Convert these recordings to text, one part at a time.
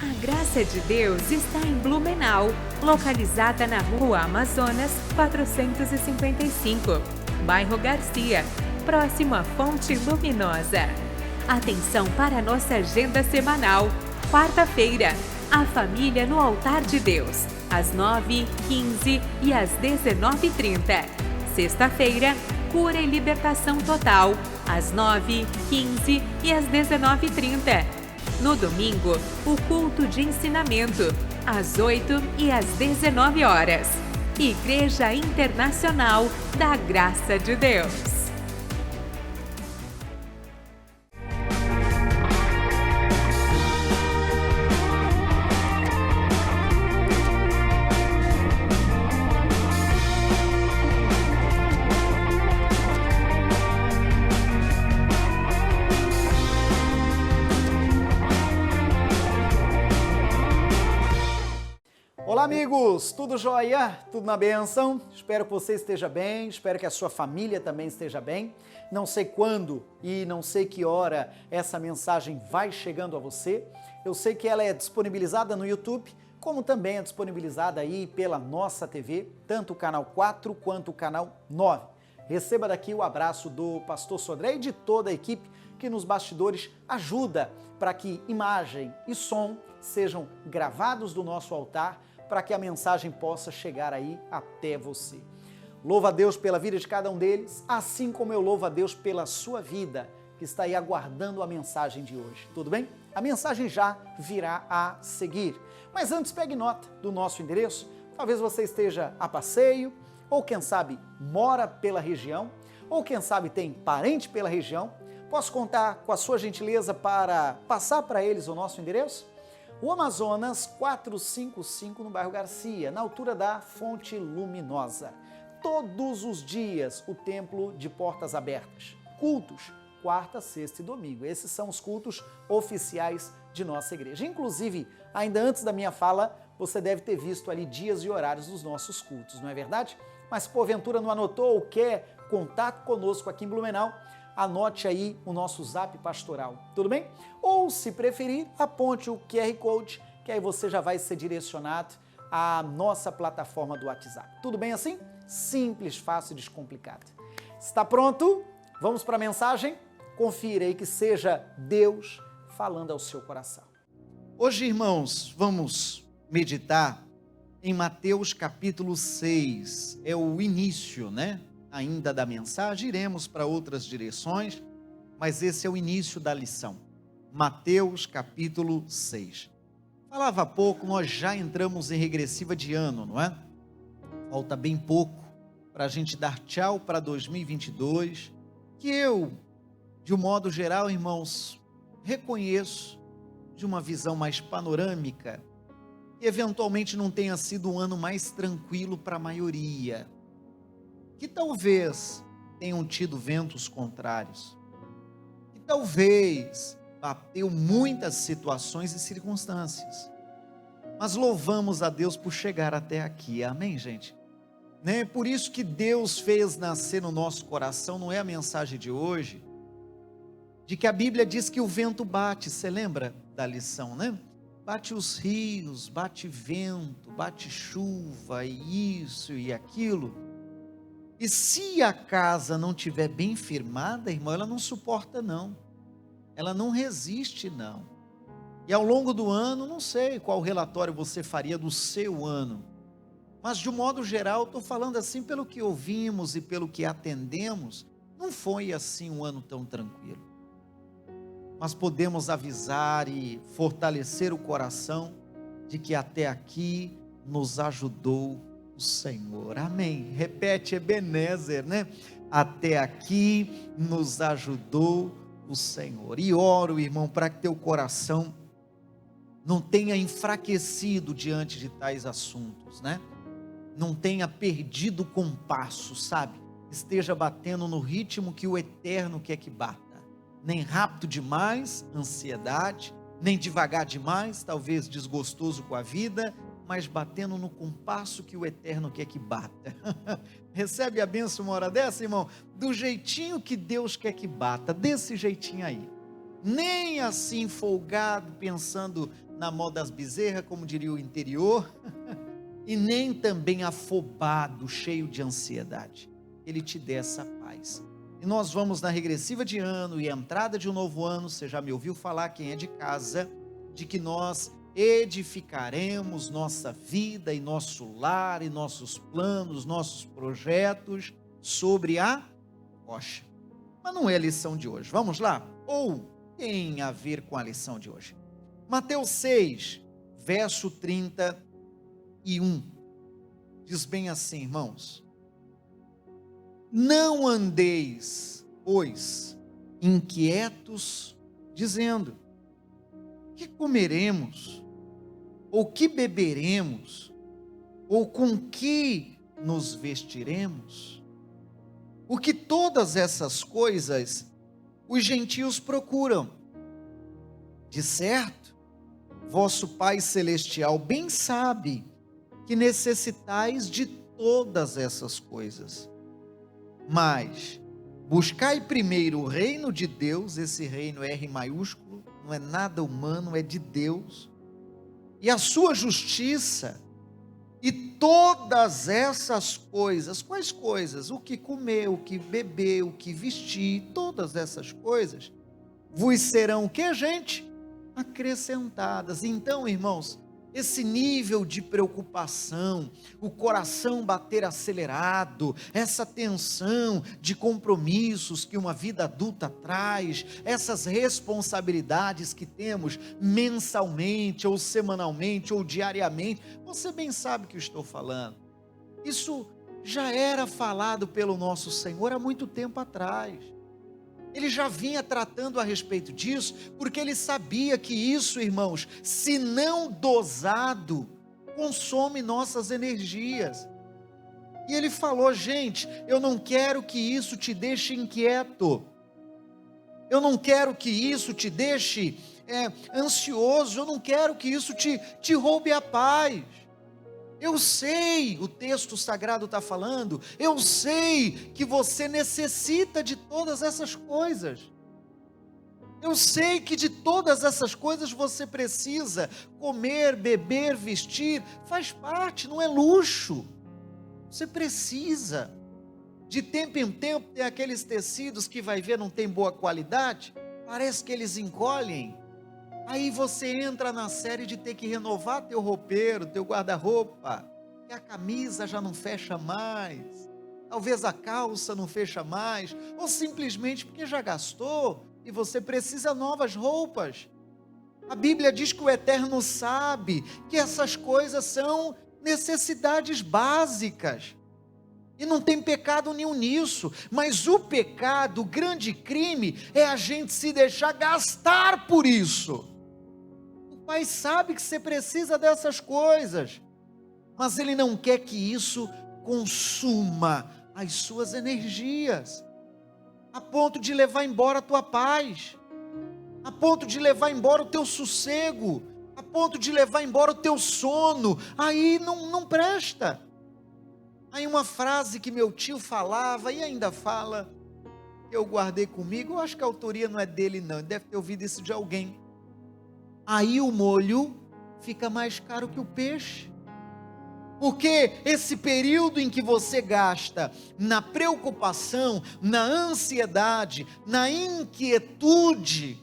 A Graça de Deus está em Blumenau, localizada na Rua Amazonas 455, bairro Garcia, próximo à Fonte Luminosa. Atenção para a nossa agenda semanal. Quarta-feira, a família no altar de Deus, às 9h15 e às 19h30. Sexta-feira, cura e libertação total, às 9h15 e às 19h30. No domingo, o culto de ensinamento, às 8h e às 19h. Igreja Internacional da Graça de Deus. Olá amigos, tudo jóia? Tudo na bênção? Espero que você esteja bem, espero que a sua família também esteja bem. Não sei quando e não sei que hora essa mensagem vai chegando a você. Eu sei que ela é disponibilizada no YouTube, como também é disponibilizada aí pela nossa TV, tanto o canal 4 quanto o canal 9. Receba daqui o abraço do pastor Sodré e de toda a equipe que nos bastidores ajuda para que imagem e som sejam gravados do nosso altar, para que a mensagem possa chegar aí até você. Louvo a Deus pela vida de cada um deles, assim como eu louvo a Deus pela sua vida, que está aí aguardando a mensagem de hoje. Tudo bem? A mensagem já virá a seguir. Mas antes, pegue nota do nosso endereço. Talvez você esteja a passeio, ou quem sabe mora pela região, ou quem sabe tem parente pela região. Posso contar com a sua gentileza para passar para eles o nosso endereço? O Amazonas 455 no bairro Garcia, na altura da Fonte Luminosa. Todos os dias o templo de portas abertas. Cultos, quarta, sexta e domingo. Esses são os cultos oficiais de nossa igreja. Inclusive, ainda antes da minha fala, você deve ter visto ali dias e horários dos nossos cultos, não é verdade? Mas porventura não anotou ou quer contato conosco aqui em Blumenau, anote aí o nosso zap pastoral, tudo bem? Ou, se preferir, aponte o QR Code, que aí você já vai ser direcionado à nossa plataforma do WhatsApp. Tudo bem assim? Simples, fácil e descomplicado. Está pronto? Vamos para a mensagem? Confira aí que seja Deus falando ao seu coração. Hoje, irmãos, vamos meditar em Mateus capítulo 6. É o início, né? Ainda da mensagem, iremos para outras direções, mas esse é o início da lição. Mateus capítulo 6. Falava há pouco, nós já entramos em regressiva de ano, não é? Falta bem pouco para a gente dar tchau para 2022, que eu, de um modo geral, irmãos, reconheço de uma visão mais panorâmica, que eventualmente não tenha sido um ano mais tranquilo para a maioria, que talvez tenham tido ventos contrários, que talvez bateu muitas situações e circunstâncias, mas louvamos a Deus por chegar até aqui, amém, gente? Né? Por isso que Deus fez nascer no nosso coração, não é a mensagem de hoje, de que a Bíblia diz que o vento bate, você lembra da lição, né? Bate os rios, bate vento, bate chuva, e isso e aquilo. E se a casa não estiver bem firmada, irmão, ela não suporta não, ela não resiste não. E ao longo do ano, não sei qual relatório você faria do seu ano, mas de um modo geral, estou falando assim pelo que ouvimos e pelo que atendemos, não foi assim um ano tão tranquilo. Mas podemos avisar e fortalecer o coração de que até aqui nos ajudou o Senhor, amém, repete Ebenezer, né? Até aqui nos ajudou o Senhor, e oro, irmão, para que teu coração não tenha enfraquecido diante de tais assuntos, né? Não tenha perdido o compasso, sabe? Esteja batendo no ritmo que o Eterno quer que bata, nem rápido demais, ansiedade, nem devagar demais, talvez desgostoso com a vida, mas batendo no compasso que o Eterno quer que bata. Recebe a bênção uma hora dessa, irmão? Do jeitinho que Deus quer que bata, desse jeitinho aí. Nem assim folgado, pensando na moda das bezerras, como diria o interior, e nem também afobado, cheio de ansiedade. Ele te dê essa paz. E nós vamos na regressiva de ano e entrada de um novo ano. Você já me ouviu falar, quem é de casa, de que nós edificaremos nossa vida e nosso lar e nossos planos, nossos projetos sobre a rocha. Mas não é a lição de hoje. Vamos lá? Ou tem a ver com a lição de hoje. Mateus 6, verso 31. Diz bem assim, irmãos: não andeis, pois, inquietos, dizendo: que comeremos, ou que beberemos, ou com que nos vestiremos? Porque todas essas coisas os gentios procuram. De certo, vosso Pai Celestial bem sabe que necessitais de todas essas coisas. Mas buscai primeiro o reino de Deus, esse reino é R maiúsculo, não é nada humano, é de Deus, e a sua justiça, e todas essas coisas. Quais coisas? O que comer, o que beber, o que vestir, todas essas coisas vos serão o que, gente? Acrescentadas. Então, irmãos, esse nível de preocupação, o coração bater acelerado, essa tensão de compromissos que uma vida adulta traz, essas responsabilidades que temos mensalmente, ou semanalmente, ou diariamente, você bem sabe o que eu estou falando. Isso já era falado pelo nosso Senhor há muito tempo atrás. Ele já vinha tratando a respeito disso, porque ele sabia que isso, irmãos, se não dosado, consome nossas energias. E ele falou: gente, eu não quero que isso te deixe inquieto, eu não quero que isso te deixe ansioso, eu não quero que isso te roube a paz. Eu sei, o texto sagrado está falando, eu sei que você necessita de todas essas coisas. Eu sei que de todas essas coisas você precisa. Comer, beber, vestir, faz parte, não é luxo. Você precisa. De tempo em tempo tem aqueles tecidos que vai ver não tem boa qualidade, parece que eles encolhem. Aí você entra na série de ter que renovar teu roupeiro, teu guarda-roupa, que a camisa já não fecha mais, talvez a calça não fecha mais, ou simplesmente porque já gastou e você precisa novas roupas. A Bíblia diz que o Eterno sabe que essas coisas são necessidades básicas, e não tem pecado nenhum nisso, mas o pecado, o grande crime, é a gente se deixar gastar por isso. O Pai sabe que você precisa dessas coisas, mas Ele não quer que isso consuma as suas energias, a ponto de levar embora a tua paz, a ponto de levar embora o teu sossego, a ponto de levar embora o teu sono. Aí não presta. Aí uma frase que meu tio falava e ainda fala, eu guardei comigo, eu acho que a autoria não é dele não, ele deve ter ouvido isso de alguém: aí o molho fica mais caro que o peixe, porque esse período em que você gasta na preocupação, na ansiedade, na inquietude,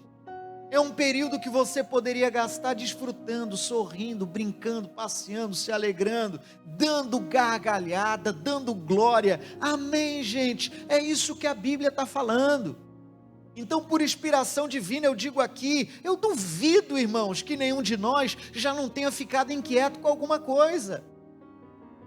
é um período que você poderia gastar desfrutando, sorrindo, brincando, passeando, se alegrando, dando gargalhada, dando glória. Amém, gente? É isso que a Bíblia está falando. Então, por inspiração divina, eu digo aqui, eu duvido, irmãos, que nenhum de nós já não tenha ficado inquieto com alguma coisa.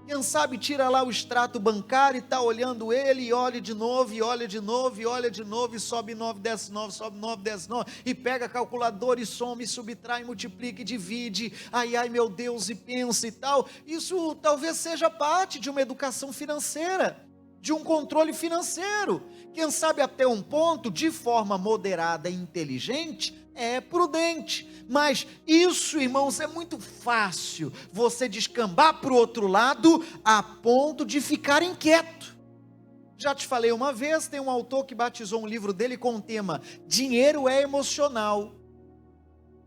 Quem sabe tira lá o extrato bancário e está olhando ele, e olha de novo, e olha de novo, e olha de novo, e sobe 9, desce 9, sobe 9, desce 9, e pega a calculadora, e soma, e subtrai, multiplica, e divide, ai meu Deus, e pensa e tal. Isso talvez seja parte de uma educação financeira, de um controle financeiro. Quem sabe até um ponto, de forma moderada e inteligente, é prudente. Mas isso, irmãos, é muito fácil você descambar para o outro lado a ponto de ficar inquieto. Já te falei uma vez, tem um autor que batizou um livro dele com o tema Dinheiro é Emocional.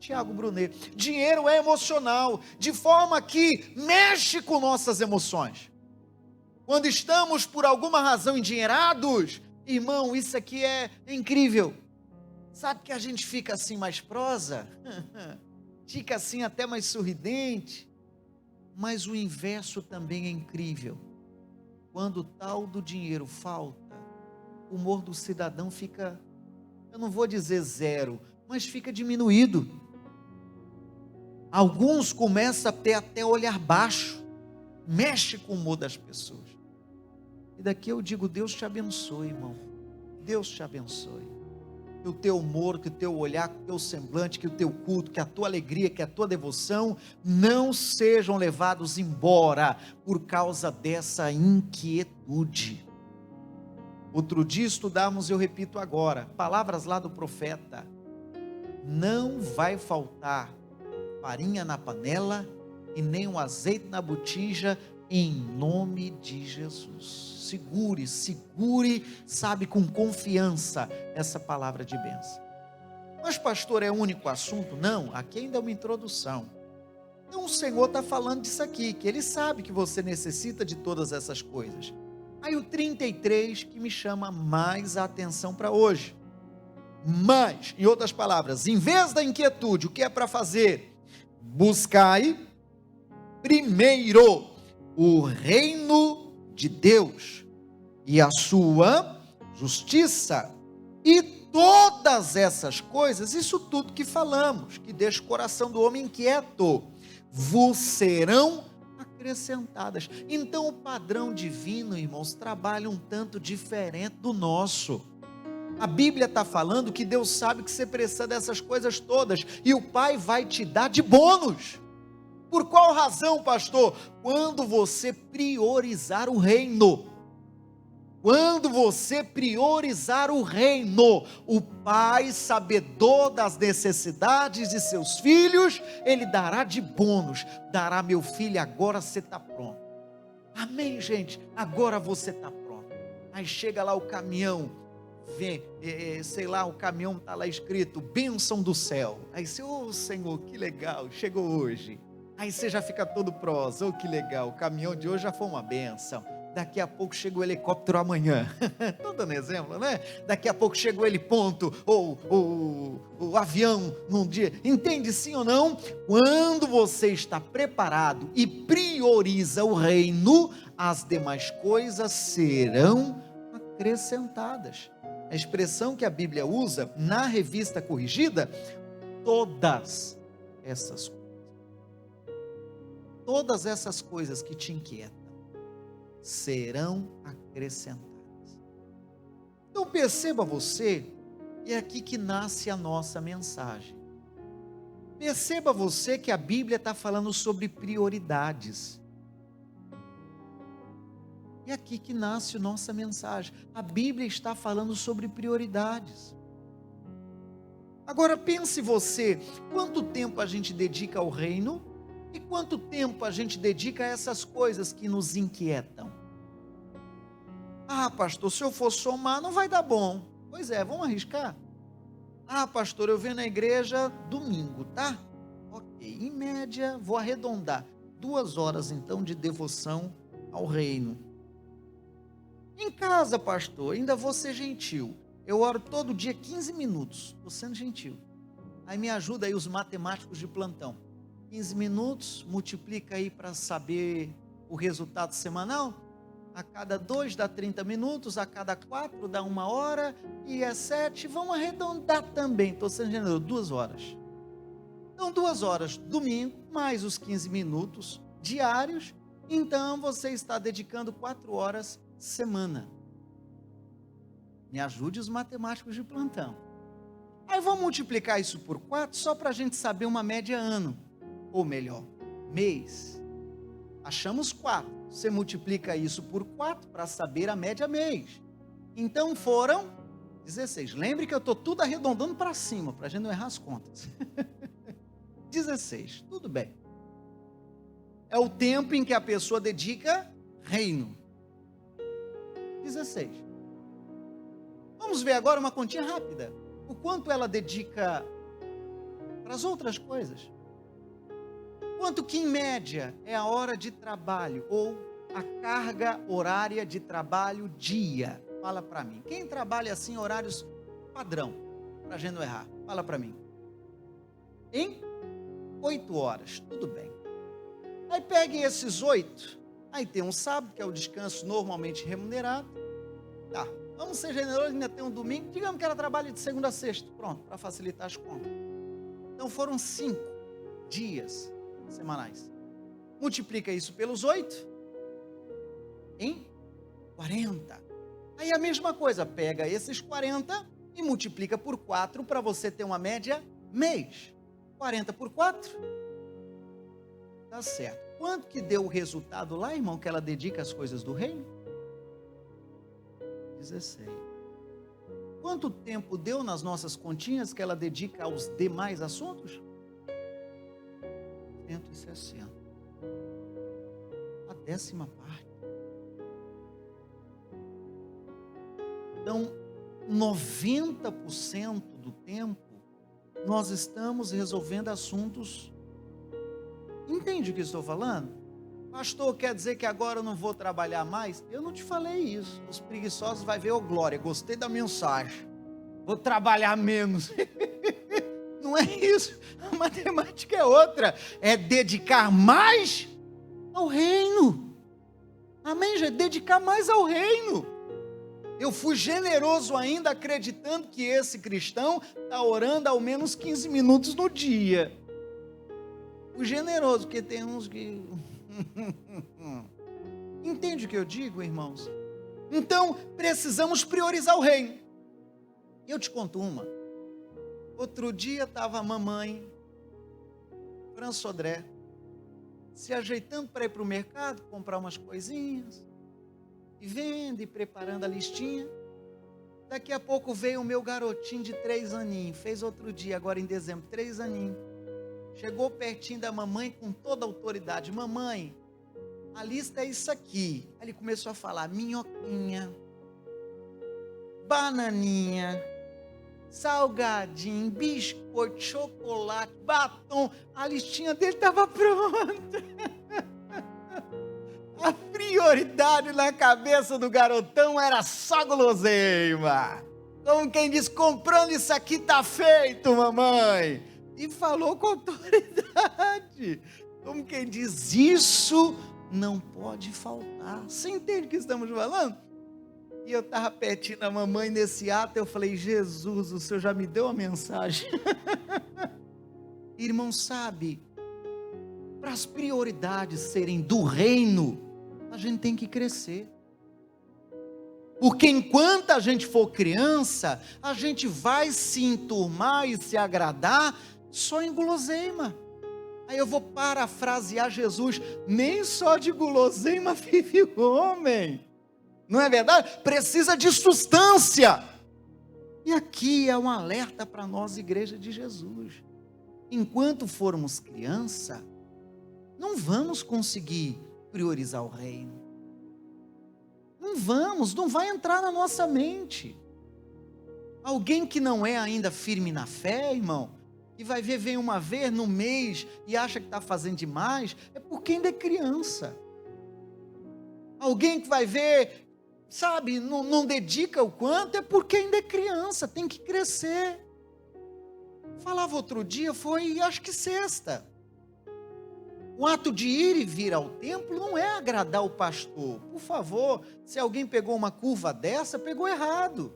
Tiago Brunet. Dinheiro é emocional, de forma que mexe com nossas emoções. Quando estamos por alguma razão endinheirados, irmão, isso aqui é incrível. Sabe que a gente fica assim mais prosa? Fica assim até mais sorridente. Mas o inverso também é incrível. Quando o tal do dinheiro falta, o humor do cidadão fica, eu não vou dizer zero, mas fica diminuído. Alguns começam a ter até olhar baixo, mexe com o humor das pessoas. E daqui eu digo, Deus te abençoe, irmão. Deus te abençoe. Que o teu humor, que o teu olhar, que o teu semblante, que o teu culto, que a tua alegria, que a tua devoção não sejam levados embora por causa dessa inquietude. Outro dia estudamos, eu repito agora, palavras lá do profeta: não vai faltar farinha na panela e nem o azeite na botija, em nome de Jesus. Segure, sabe, com confiança, essa palavra de bênção. Mas pastor, é o único assunto? Não, aqui ainda é uma introdução. Então o Senhor está falando disso aqui, que Ele sabe que você necessita de todas essas coisas. Aí o 33 que me chama mais a atenção para hoje. Mas, em outras palavras, em vez da inquietude, o que é para fazer? Buscai primeiro o reino de Deus e a sua justiça, e todas essas coisas, isso tudo que falamos, que deixa o coração do homem inquieto, vos serão acrescentadas. Então o padrão divino, irmãos, trabalha um tanto diferente do nosso. A Bíblia está falando que Deus sabe que você precisa dessas coisas todas, e o Pai vai te dar de bônus. Por qual razão, pastor? Quando você priorizar o reino. Quando você priorizar o reino, o Pai, sabedor das necessidades de seus filhos, Ele dará de bônus, dará: meu filho, agora você está pronto. Amém, gente? Agora você está pronto. Aí chega lá o caminhão, vem, sei lá, o caminhão está lá escrito, bênção do céu. Aí você, ô Senhor, que legal, chegou hoje. Aí você já fica todo prosa, que legal, o caminhão de hoje já foi uma bênção. Daqui a pouco chega o helicóptero amanhã. Estou dando exemplo, né? Daqui a pouco chega o heliponto, ou o avião num dia. Entende sim ou não? Quando você está preparado e prioriza o reino, as demais coisas serão acrescentadas. A expressão que a Bíblia usa na Revista Corrigida, todas essas coisas. Todas essas coisas que te inquietam serão acrescentadas. Então perceba você, e é aqui que nasce a nossa mensagem. Perceba você que a Bíblia está falando sobre prioridades. E é aqui que nasce a nossa mensagem. A Bíblia está falando sobre prioridades. Agora pense você, quanto tempo a gente dedica ao reino? E quanto tempo a gente dedica a essas coisas que nos inquietam? Ah, pastor, se eu for somar, não vai dar bom. Pois é, vamos arriscar? Ah, pastor, eu venho na igreja domingo, tá? Ok, em média, vou arredondar. 2 horas, então, de devoção ao reino. Em casa, pastor, ainda vou ser gentil. Eu oro todo dia 15 minutos, estou sendo gentil. Aí me ajuda aí os matemáticos de plantão. 15 minutos, multiplica aí para saber o resultado semanal. A cada 2 dá 30 minutos, a cada 4 dá 1 hora, e é 7, vamos arredondar também, estou sendo generoso, 2 horas. Então 2 horas, domingo, mais os 15 minutos diários, então você está dedicando 4 horas semana. Me ajude os matemáticos de plantão. Aí vamos multiplicar isso por 4, só para a gente saber uma média ano. Ou melhor, mês. Achamos 4. Você multiplica isso por 4 para saber a média mês. Então foram 16. Lembre que eu estou tudo arredondando para cima, para a gente não errar as contas. 16, tudo bem. É o tempo em que a pessoa dedica reino. 16. Vamos ver agora uma continha rápida. O quanto ela dedica para as outras coisas. Quanto que, em média, é a hora de trabalho ou a carga horária de trabalho dia? Fala para mim. Quem trabalha assim, horários padrão, para a gente não errar? Fala para mim. Em 8 horas, tudo bem. Aí pegue esses 8, aí tem um sábado, que é o descanso normalmente remunerado. Tá, vamos ser generosos, ainda tem um domingo, digamos que ela trabalha de segunda a sexta, pronto, para facilitar as contas. Então foram 5 dias semanais. Multiplica isso pelos 8, em 40. Aí a mesma coisa, pega esses 40 e multiplica por 4 para você ter uma média mês. 40 por 4, tá certo. Quanto que deu o resultado lá, irmão, que ela dedica às coisas do reino? 16. Quanto tempo deu nas nossas continhas que ela dedica aos demais assuntos? 160. A 10ª parte. Então, 90% do tempo, nós estamos resolvendo assuntos. Entende o que estou falando? Pastor, quer dizer que agora eu não vou trabalhar mais? Eu não te falei isso. Os preguiçosos vai ver, ô glória, gostei da mensagem. Vou trabalhar menos. Não é isso. A matemática é outra. É dedicar mais ao reino. Amém, gente? Dedicar mais ao reino. Eu fui generoso ainda, acreditando que esse cristão está orando ao menos 15 minutos no dia. Fui generoso, porque tem uns que... Entende o que eu digo, irmãos? Então, precisamos priorizar o reino. Eu te conto uma. Outro dia estava a mamãe, Fran Sodré, se ajeitando para ir para o mercado, comprar umas coisinhas, e vendo e preparando a listinha. Daqui a pouco veio o meu garotinho de 3 aninhos, fez outro dia, agora em dezembro, 3 aninhos. Chegou pertinho da mamãe com toda a autoridade. Mamãe, a lista é isso aqui. Aí ele começou a falar: minhoquinha, bananinha, salgadinho, biscoito, chocolate, batom. A listinha dele estava pronta. A prioridade na cabeça do garotão era só guloseima. Como quem diz, comprando isso aqui tá feito, mamãe. E falou com autoridade. Como quem diz, isso não pode faltar. Você entende o que estamos falando? E eu estava pertinho da mamãe nesse ato, eu falei: Jesus, o Senhor já me deu a mensagem. Irmão, sabe, para as prioridades serem do reino, a gente tem que crescer. Porque enquanto a gente for criança, a gente vai se enturmar e se agradar só em guloseima. Aí eu vou parafrasear Jesus: nem só de guloseima vive o homem. Não é verdade? Precisa de substância. E aqui é um alerta para nós, igreja de Jesus. Enquanto formos criança, não vamos conseguir priorizar o reino. Não vamos, não vai entrar na nossa mente. Alguém que não é ainda firme na fé, irmão, que vai ver, vem uma vez no mês e acha que está fazendo demais, é porque ainda é criança. Alguém que vai ver, sabe, não dedica o quanto, é porque ainda é criança, tem que crescer. Falava outro dia, foi acho que sexta. O ato de ir e vir ao templo não é agradar o pastor. Por favor, se alguém pegou uma curva dessa, pegou errado.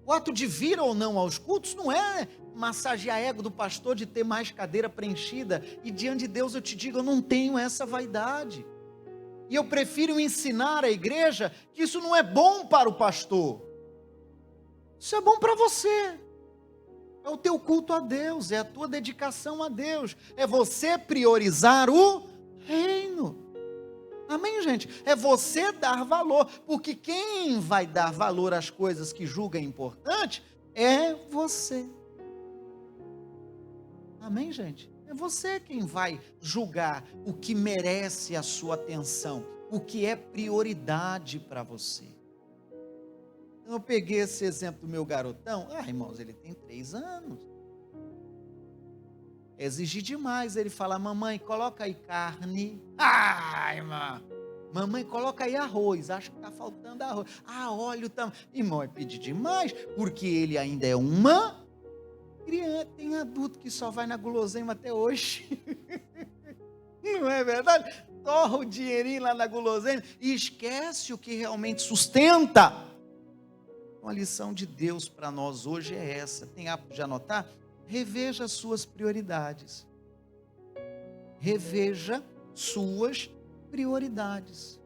O ato de vir ou não aos cultos não é massagear ego do pastor de ter mais cadeira preenchida. E diante de Deus eu te digo, eu não tenho essa vaidade. E eu prefiro ensinar à igreja que isso não é bom para o pastor. Isso é bom para você. É o teu culto a Deus, é a tua dedicação a Deus, é você priorizar o reino. Amém, gente? É você dar valor, porque quem vai dar valor às coisas que julga importante é você. Amém, gente? É você quem vai julgar o que merece a sua atenção, o que é prioridade para você. Eu peguei esse exemplo do meu garotão. Irmãos, ele tem 3 anos. é exigir demais. Ele fala: mamãe, coloca aí carne. Ai, irmã. Mamãe, coloca aí arroz. Acho que está faltando arroz. Óleo também. Irmão, é pedir demais, porque ele ainda é uma criança. Tem adulto que só vai na guloseima até hoje. Não é verdade? Torra o dinheirinho lá na guloseima e esquece o que realmente sustenta. Então, a lição de Deus para nós hoje é essa. Tem hábito de anotar? Reveja as suas prioridades. Reveja suas prioridades.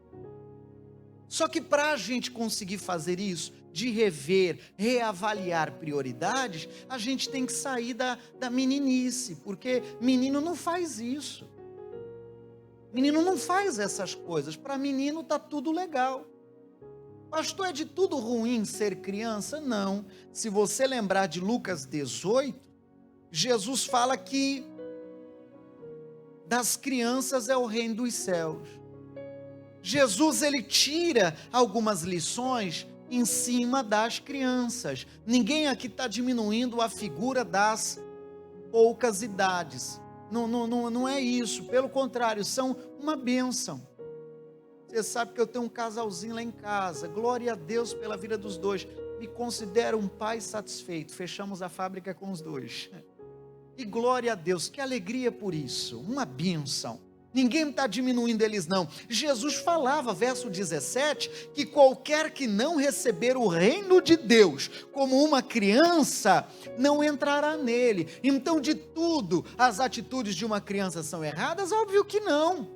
Só que para a gente conseguir fazer isso, de rever, reavaliar prioridades, a gente tem que sair da meninice, porque menino não faz isso. Menino não faz essas coisas. Para menino está tudo legal. Pastor, é de tudo ruim ser criança? Não. Se você lembrar de Lucas 18, Jesus fala que das crianças é o reino dos céus. Jesus, ele tira algumas lições em cima das crianças. Ninguém aqui está diminuindo a figura das poucas idades. Não é isso, pelo contrário, são uma bênção. Você sabe que eu tenho um casalzinho lá em casa, glória a Deus pela vida dos dois, me considero um pai satisfeito, fechamos a fábrica com os dois, e glória a Deus, que alegria por isso, uma bênção. Ninguém está diminuindo eles não. Jesus falava, verso 17, que qualquer que não receber o reino de Deus como uma criança, não entrará nele. Então, de tudo, as atitudes de uma criança são erradas? Óbvio que não.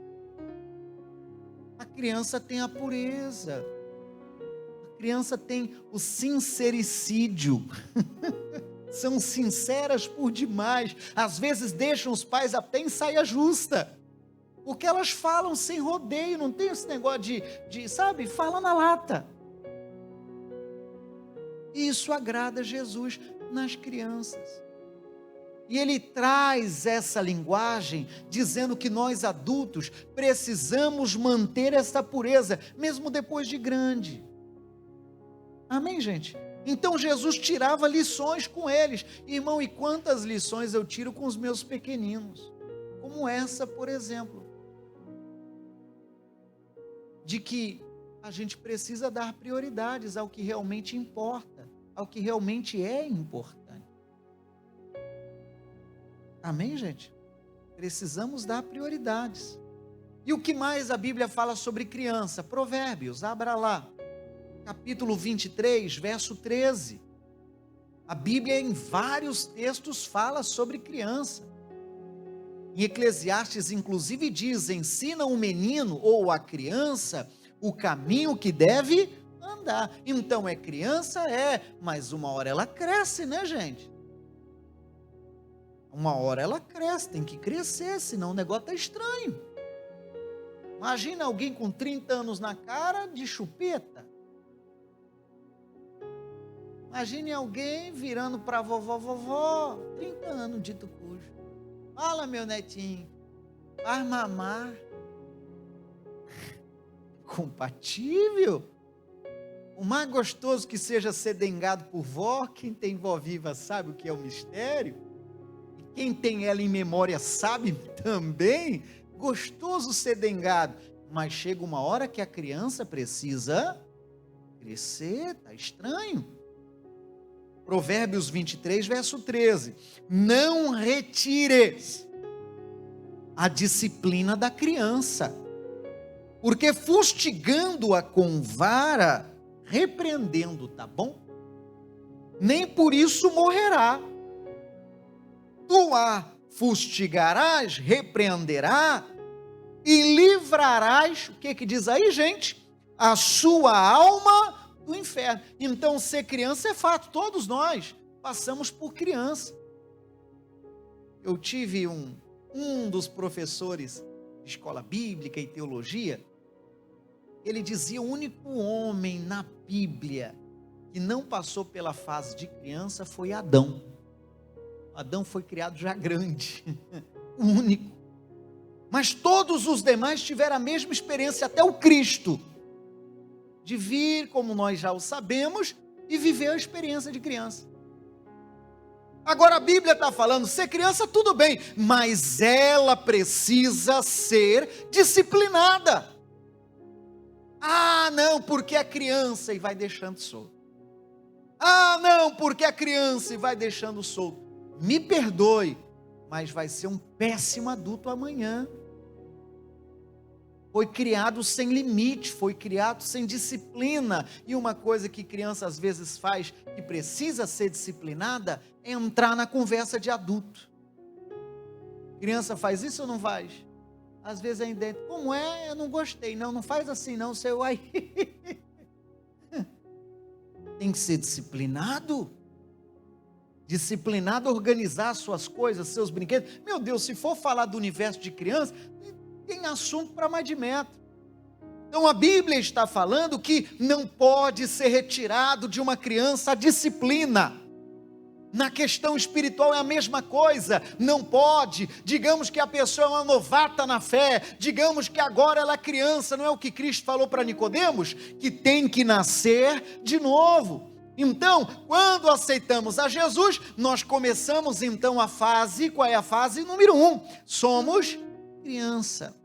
A criança tem a pureza. A criança tem o sincericídio. São sinceras por demais. Às vezes deixam os pais até em saia justa. Porque elas falam sem rodeio, não tem esse negócio de sabe, fala na lata. E isso agrada Jesus nas crianças. E ele traz essa linguagem, dizendo que nós adultos precisamos manter essa pureza, mesmo depois de grande. Amém, gente? Então Jesus tirava lições com eles. Irmão, e quantas lições eu tiro com os meus pequeninos? Como essa, por exemplo. De que a gente precisa dar prioridades ao que realmente importa, ao que realmente é importante. Amém, gente? Precisamos dar prioridades. E o que mais a Bíblia fala sobre criança? Provérbios, abra lá, capítulo 23, verso 13. A Bíblia em vários textos fala sobre criança. Em Eclesiastes, inclusive, diz: ensina o menino ou a criança o caminho que deve andar. Então, é criança? É, mas uma hora ela cresce, né, gente? Uma hora ela cresce, tem que crescer, senão o negócio está estranho. Imagina alguém com 30 anos na cara de chupeta. Imagine alguém virando para vovó, 30 anos, dito cujo. Fala, meu netinho, faz mamar. Compatível. O mais gostoso que seja ser dengado por vó, quem tem vó viva sabe o que é o mistério. E quem tem ela em memória sabe também. Gostoso ser dengado. Mas chega uma hora que a criança precisa crescer, está estranho. Provérbios 23, verso 13. Não retires a disciplina da criança, porque fustigando-a com vara, repreendendo, tá bom? Nem por isso morrerá. Tu a fustigarás, repreenderá e livrarás, o que diz aí, gente? A sua alma do inferno. Então, ser criança é fato, todos nós passamos por criança. Eu tive um dos professores de escola bíblica e teologia, ele dizia: o único homem na Bíblia que não passou pela fase de criança foi Adão. Adão foi criado já grande, o único. Mas todos os demais tiveram a mesma experiência, até o Cristo, de vir, como nós já o sabemos, e viver a experiência de criança. Agora a Bíblia está falando, ser criança tudo bem, mas ela precisa ser disciplinada. Ah, não, porque é criança e vai deixando solto. Ah, não, porque é criança e vai deixando solto. Me perdoe, mas vai ser um péssimo adulto amanhã. Foi criado sem limite, foi criado sem disciplina. E uma coisa que criança às vezes faz, que precisa ser disciplinada, é entrar na conversa de adulto. Criança faz isso ou não faz? Às vezes é dentro, como é? Eu não gostei. Não faz assim não, seu ai. Tem que ser disciplinado. Disciplinado, organizar suas coisas, seus brinquedos. Meu Deus, se for falar do universo de criança, tem assunto para mais de metro. Então a Bíblia está falando que não pode ser retirado de uma criança a disciplina. Na questão espiritual é a mesma coisa, não pode, digamos que a pessoa é uma novata na fé, digamos que agora ela é criança, não é o que Cristo falou para Nicodemos? Que tem que nascer de novo. Então, quando aceitamos a Jesus, nós começamos então a fase, qual é a fase? Número 1, somos criança.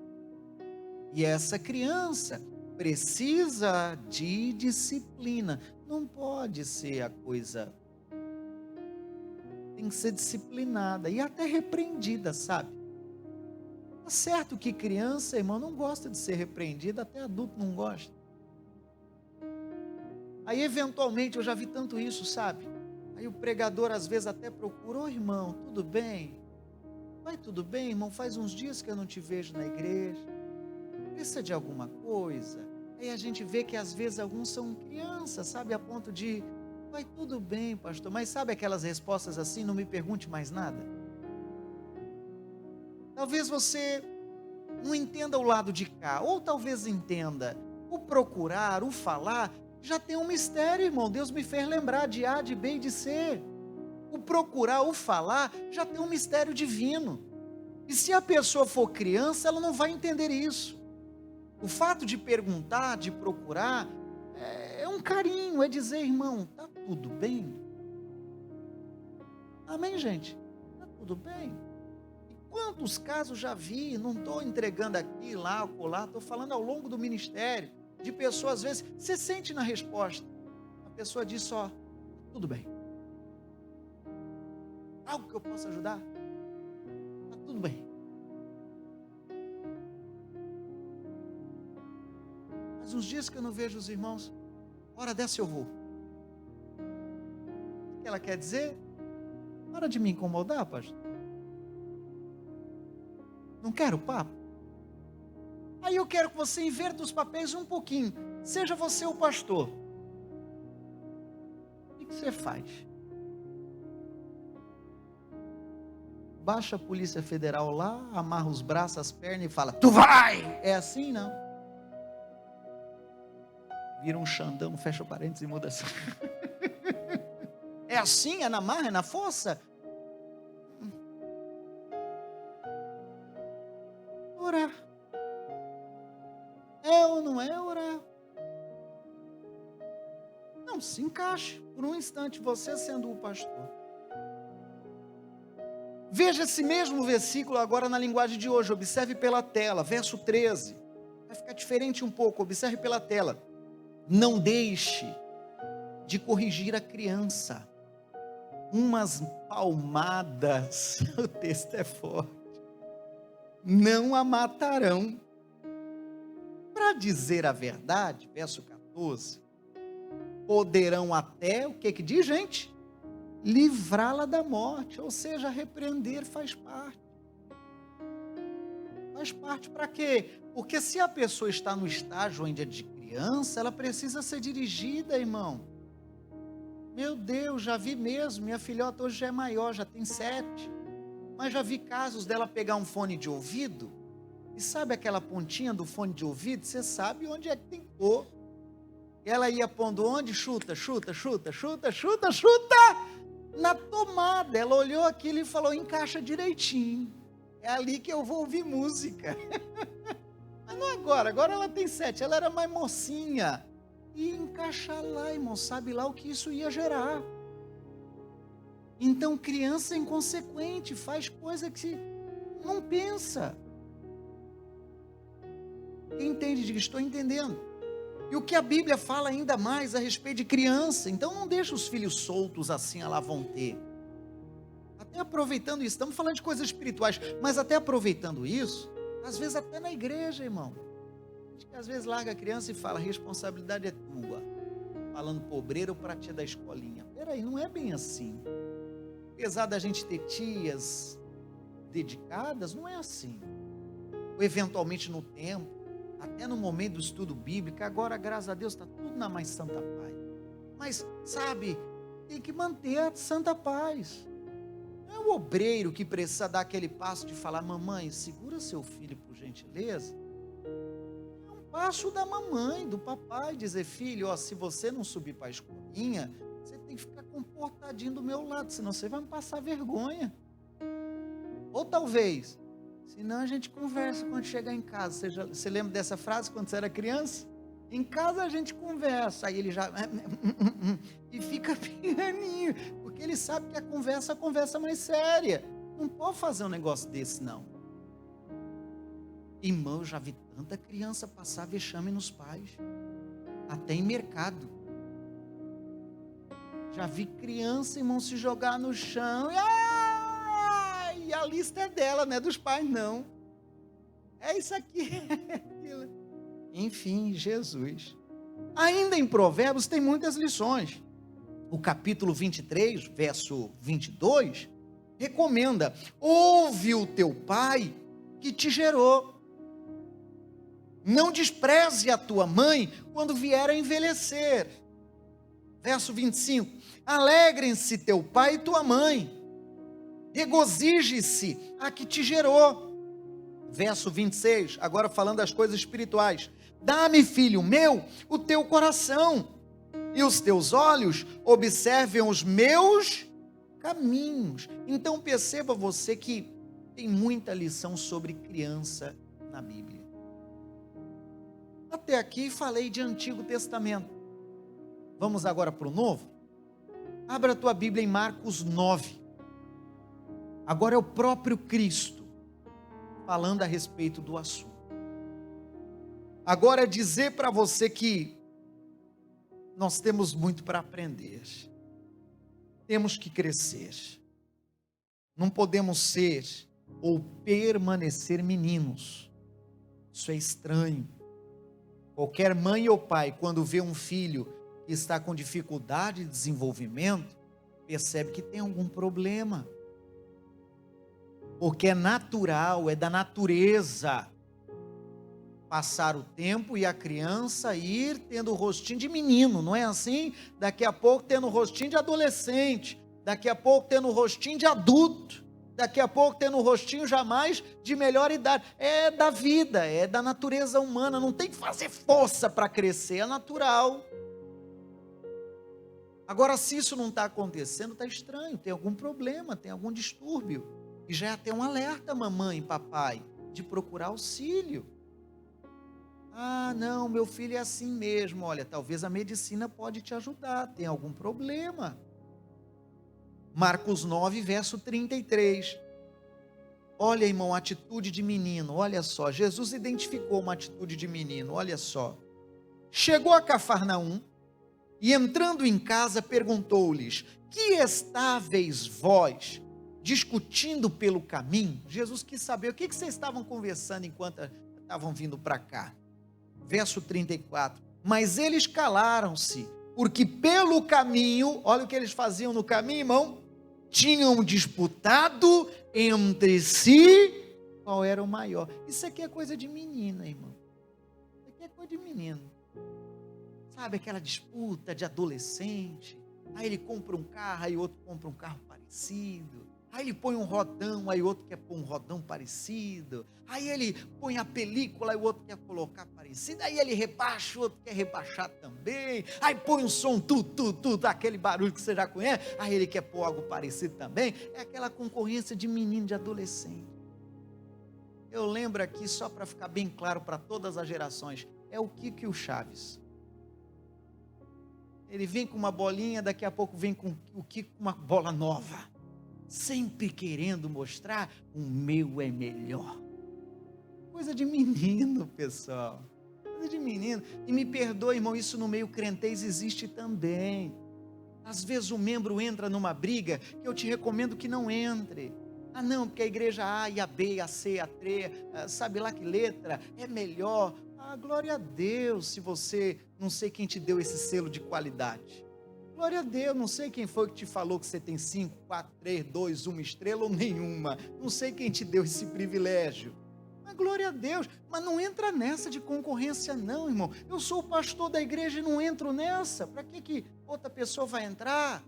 E essa criança precisa de disciplina, não pode ser a coisa... Tem que ser disciplinada e até repreendida, sabe? Tá certo que criança, irmão, não gosta de ser repreendida, até adulto não gosta. Aí, eventualmente, eu já vi tanto isso, sabe? Aí o pregador, às vezes, até procura, ô irmão, tudo bem? Vai tudo bem, irmão? Faz uns dias que eu não te vejo na igreja. Precisa de alguma coisa? Aí a gente vê que, às vezes, alguns são crianças, sabe? A ponto de... Vai tudo bem, pastor, mas sabe aquelas respostas assim, não me pergunte mais nada? Talvez você não entenda o lado de cá, ou talvez entenda, o procurar, o falar, já tem um mistério, irmão, Deus me fez lembrar de A, de B e de C. O procurar, o falar, já tem um mistério divino. E se a pessoa for criança, ela não vai entender isso. O fato de perguntar, de procurar, é um carinho, é dizer, irmão, está tudo bem? Amém, gente? Está tudo bem? E quantos casos já vi, não estou entregando aqui, lá, acolá, estou falando ao longo do ministério, de pessoas, às vezes, você sente na resposta, a pessoa diz só, tudo bem. Algo que eu possa ajudar? Está tudo bem. Mas uns dias que eu não vejo os irmãos, hora dessa eu vou. O que ela quer dizer? Para de me incomodar, pastor. Não quero papo. Aí eu quero que você inverta os papéis um pouquinho. Seja você o pastor. O que você faz? Baixa a Polícia Federal lá, amarra os braços, as pernas e fala, tu vai! É assim, não? Vira um Xandão, fecha parênteses e muda assim. É assim? É na marra? É na força? Orar. É ou não é orar? Não, se encaixe. Por um instante, você sendo o pastor. Veja esse mesmo versículo agora na linguagem de hoje. Observe pela tela, verso 13. Vai ficar diferente um pouco, observe pela tela. Não deixe de corrigir a criança. Umas palmadas, o texto é forte, não a matarão. Para dizer a verdade, verso 14, poderão até, o que diz, gente? Livrá-la da morte, ou seja, repreender faz parte. Faz parte para quê? Porque se a pessoa está no estágio ainda de criança, ela precisa ser dirigida, irmão. Meu Deus, já vi mesmo, minha filhota hoje já é maior, já tem 7, mas já vi casos dela pegar um fone de ouvido, e sabe aquela pontinha do fone de ouvido, você sabe onde é que tem que pôr. Ela ia pondo onde? Chuta, chuta, chuta, chuta, chuta, chuta, na tomada. Ela olhou aquilo e falou, encaixa direitinho, é ali que eu vou ouvir música. Mas não agora ela tem 7, ela era mais mocinha. E encaixar lá, irmão, sabe lá o que isso ia gerar. Então, criança é inconsequente, faz coisa que não pensa. Quem entende, diga, estou entendendo. E o que a Bíblia fala ainda mais a respeito de criança, então não deixa os filhos soltos assim, lá vão ter. Até aproveitando isso, estamos falando de coisas espirituais, mas até aproveitando isso, às vezes até na igreja, irmão. A gente às vezes larga a criança e fala, a responsabilidade é tua. Falando pobreiro para a tia da escolinha. Peraí, não é bem assim. Apesar da gente ter tias dedicadas, não é assim. Ou eventualmente no tempo, até no momento do estudo bíblico, agora, graças a Deus, está tudo na mais santa paz. Mas, sabe, tem que manter a santa paz. Não é o obreiro que precisa dar aquele passo de falar, mamãe, segura seu filho por gentileza. É um passo da mamãe, do papai, dizer, filho, ó, se você não subir para a escolinha, você tem que ficar comportadinho do meu lado, senão você vai me passar vergonha. Ou talvez, senão a gente conversa quando chegar em casa. Você lembra dessa frase quando você era criança? Em casa a gente conversa, aí ele já e fica pianinho, porque ele sabe que a conversa mais séria. Não pode fazer um negócio desse, não. Irmão, eu já vi tanta criança passar vexame nos pais, até em mercado. Já vi criança, irmão, se jogar no chão e a lista é dela, não é dos pais, não. É isso aqui, é aquilo. Enfim, Jesus. Ainda em Provérbios tem muitas lições. O capítulo 23, verso 22, recomenda: ouve o teu pai que te gerou. Não despreze a tua mãe quando vier a envelhecer. Verso 25, alegrem-se teu pai e tua mãe, regozije-se a que te gerou. Verso 26, agora falando das coisas espirituais, dá-me, filho meu, o teu coração, e os teus olhos observem os meus caminhos. Então perceba você que tem muita lição sobre criança na Bíblia. Até aqui falei de Antigo Testamento. Vamos agora para o Novo? Abra a tua Bíblia em Marcos 9. Agora é o próprio Cristo falando a respeito do assunto. Agora dizer para você que nós temos muito para aprender. Temos que crescer. Não podemos ser ou permanecer meninos. Isso é estranho. Qualquer mãe ou pai, quando vê um filho que está com dificuldade de desenvolvimento, percebe que tem algum problema. Porque é natural, é da natureza passar o tempo e a criança ir tendo o rostinho de menino, não é assim? Daqui a pouco tendo o rostinho de adolescente, daqui a pouco tendo o rostinho de adulto, daqui a pouco tendo o rostinho jamais de melhor idade. É da vida, é da natureza humana, não tem que fazer força para crescer, é natural. Agora, se isso não está acontecendo, está estranho, tem algum problema, tem algum distúrbio. E já é até um alerta, mamãe e papai, de procurar auxílio. Ah, não, meu filho é assim mesmo. Olha, talvez a medicina pode te ajudar, tem algum problema. Marcos 9, verso 33. Olha, irmão, atitude de menino, olha só. Jesus identificou uma atitude de menino, olha só. Chegou a Cafarnaum, e entrando em casa, perguntou-lhes: que estáveis vós discutindo pelo caminho? Jesus quis saber o que vocês estavam conversando enquanto estavam vindo para cá. Verso 34. Mas eles calaram-se, porque pelo caminho, olha o que eles faziam no caminho, irmão, tinham disputado entre si qual era o maior. Isso aqui é coisa de menina, irmão. Isso aqui é coisa de menino. Sabe aquela disputa de adolescente? Aí ele compra um carro, aí outro compra um carro parecido. Aí ele põe um rodão, aí outro quer pôr um rodão parecido. Aí ele põe a película, aí o outro quer colocar parecido. Aí ele rebaixa, o outro quer rebaixar também. Aí põe um som, aquele barulho que você já conhece. Aí ele quer pôr algo parecido também. É aquela concorrência de menino, de adolescente. Eu lembro aqui, só para ficar bem claro para todas as gerações, é o Kiko e o Chaves. Ele vem com uma bolinha, daqui a pouco vem com o Kiko com uma bola nova. sempre querendo mostrar o meu é melhor. Coisa de menino, pessoal. Coisa de menino. E me perdoe, irmão, isso no meio crentez existe também. Às vezes o membro entra numa briga que eu te recomendo que não entre. Ah não, porque a igreja A e a B, a C, a D, sabe lá que letra, é melhor. Ah, glória a Deus, se você, não sei quem te deu esse selo de qualidade. Glória a Deus, não sei quem foi que te falou que você tem 5, 4, 3, 2, 1 estrela ou nenhuma. Não sei quem te deu esse privilégio. Mas glória a Deus, mas não entra nessa de concorrência não, irmão. Eu sou o pastor da igreja e não entro nessa. Para que outra pessoa vai entrar?